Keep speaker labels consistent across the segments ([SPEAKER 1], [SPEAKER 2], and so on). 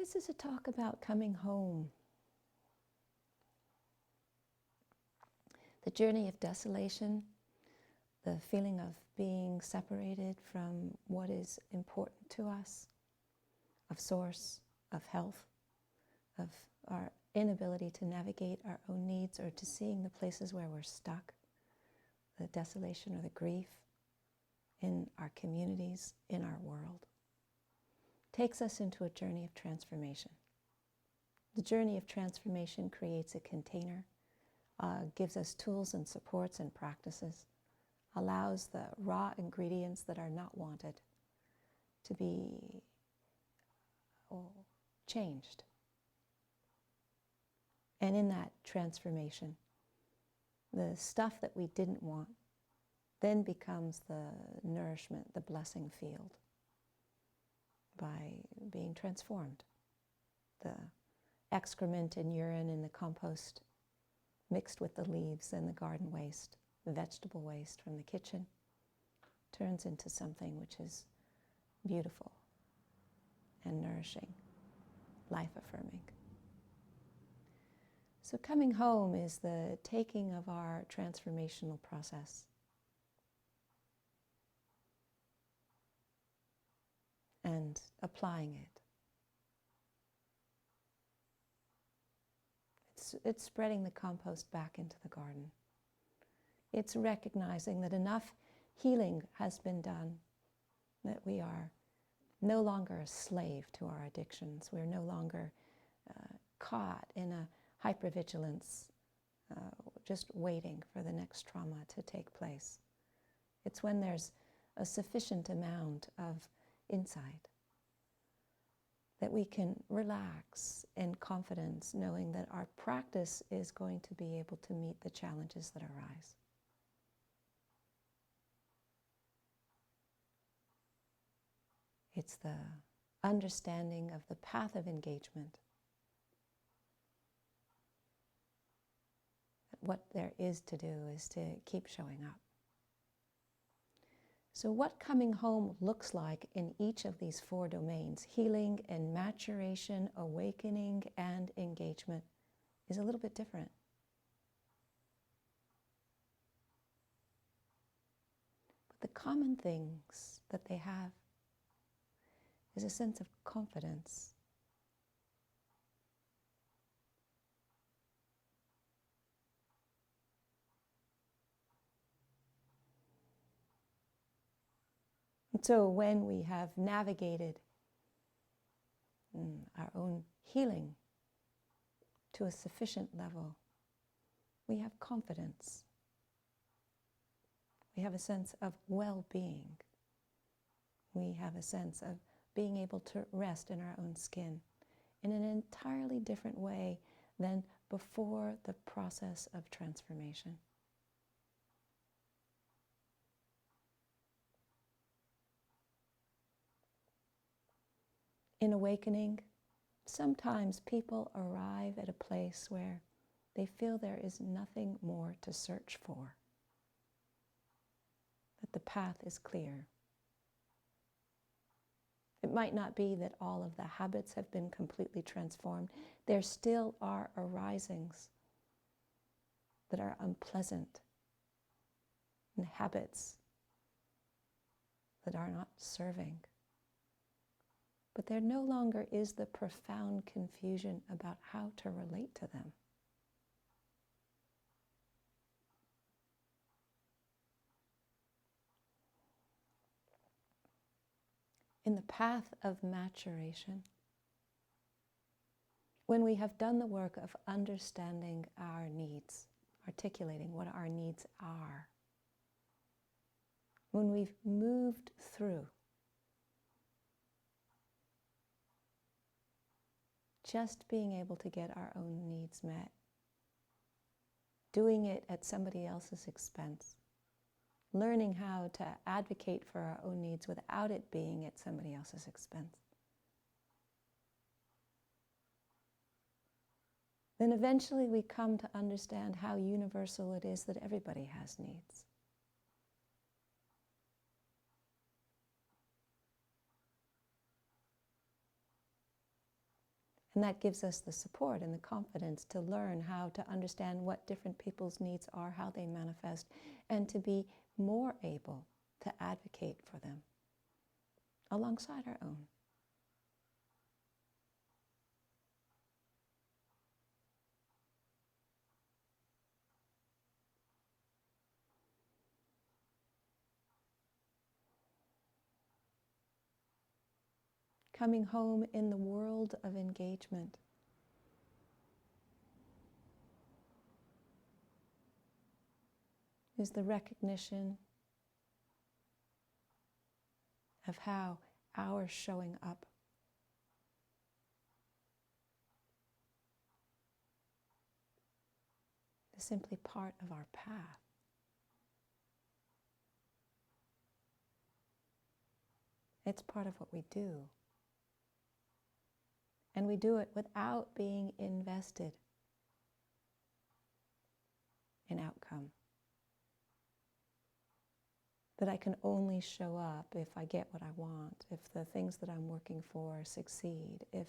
[SPEAKER 1] This is a talk about coming home. The journey of desolation, the feeling of being separated from what is important to us, of source, of health, of our inability to navigate our own needs or to seeing the places where we're stuck, the desolation or the grief in our communities, in our world, takes us into a journey of transformation. The journey of transformation creates a container, gives us tools and supports and practices, allows the raw ingredients that are not wanted to be changed. And in that transformation, the stuff that we didn't want then becomes the nourishment, the blessing field, by being transformed. The excrement and urine in the compost mixed with the leaves and the garden waste, the vegetable waste from the kitchen, turns into something which is beautiful and nourishing, life-affirming. So coming home is the taking of our transformational process and applying it. It's spreading the compost back into the garden. It's recognizing that enough healing has been done, that we are no longer a slave to our addictions. We're no longer caught in a hypervigilance, just waiting for the next trauma to take place. It's when there's a sufficient amount of insight that we can relax in confidence, knowing that our practice is going to be able to meet the challenges that arise. It's the understanding of the path of engagement. What there is to do is to keep showing up. So what coming home looks like in each of these 4 domains, healing and maturation, awakening and engagement, is a little bit different. But the common things that they have is a sense of confidence. And so when we have navigated our own healing to a sufficient level, we have confidence. We have a sense of well-being. We have a sense of being able to rest in our own skin in an entirely different way than before the process of transformation. In awakening, sometimes people arrive at a place where they feel there is nothing more to search for, that the path is clear. It might not be that all of the habits have been completely transformed. There still are arisings that are unpleasant and habits that are not serving. But there no longer is the profound confusion about how to relate to them. In the path of maturation, when we have done the work of understanding our needs, articulating what our needs are, when we've moved through just being able to get our own needs met, doing it at somebody else's expense, learning how to advocate for our own needs without it being at somebody else's expense, then eventually we come to understand how universal it is that everybody has needs. And that gives us the support and the confidence to learn how to understand what different people's needs are, how they manifest, and to be more able to advocate for them alongside our own. Coming home in the world of engagement is the recognition of how our showing up is simply part of our path. It's part of what we do. And we do it without being invested in outcome. That I can only show up if I get what I want, if the things that I'm working for succeed, if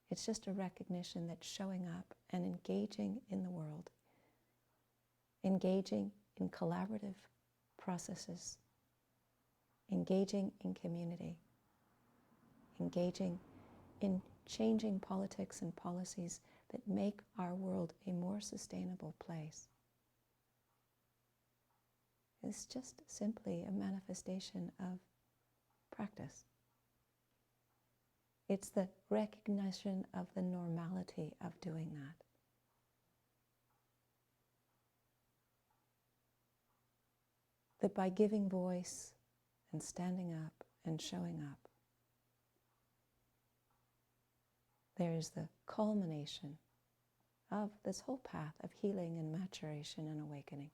[SPEAKER 1] it's just a recognition that showing up and engaging in the world, engaging in collaborative processes, engaging in community, engaging in changing politics and policies that make our world a more sustainable place. It's just simply a manifestation of practice. It's the recognition of the normality of doing that. That by giving voice and standing up and showing up, there is the culmination of this whole path of healing and maturation and awakening.